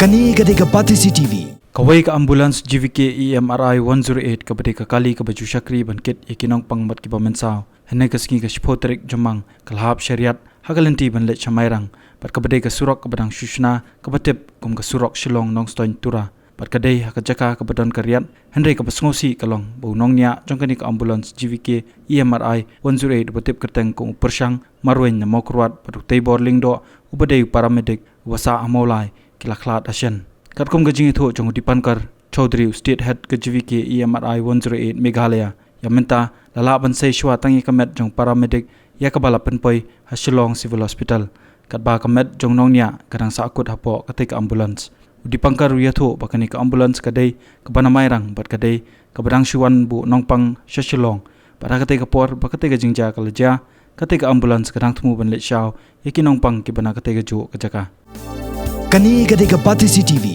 Kani kadeka Pati CTV. Kawai ka ambulans GVK EMRI 108 kabade ka kali ka baju syakri bankit ikinong pangmat ki bamensau hene ka ski ka shpotrik jomang kalhab syariat hagalenti banlet chamairang pat kabade ka surok ka badang shushna ka batip kum ka surok shilong nong stoin tura pat kadai ha ka jaka ka badon karyat henre ka basngosi kalong bau nong nya jongkani ka ambulans GVK EMRI 108 batip kerteng kum persyang marwen na mokrwat patu tebor lingdo ubadai paramedic wasa amolai kilaklat asyen Katkom gajing itu jong dipankar Chaudhry State Head ke GVK EMRI 108 Meghalaya yang minta lalaban say shwa tangi kamet jong paramedic ya kabala penpoi ha Shillong Civil Hospital kat ba kamet jong nongnya kadang sakut hapo ketika ambulans dipankar yatho bakani ka ambulans kadai ke banamairang bat kadai ke badang syuan bu nongpang Shillong pada ketika por bakate gajingja kalaja ketika ambulans kadang temu banlet shaw yakin nongpang ki bana ketika jo kejaka Kani kadeka Pati CTV.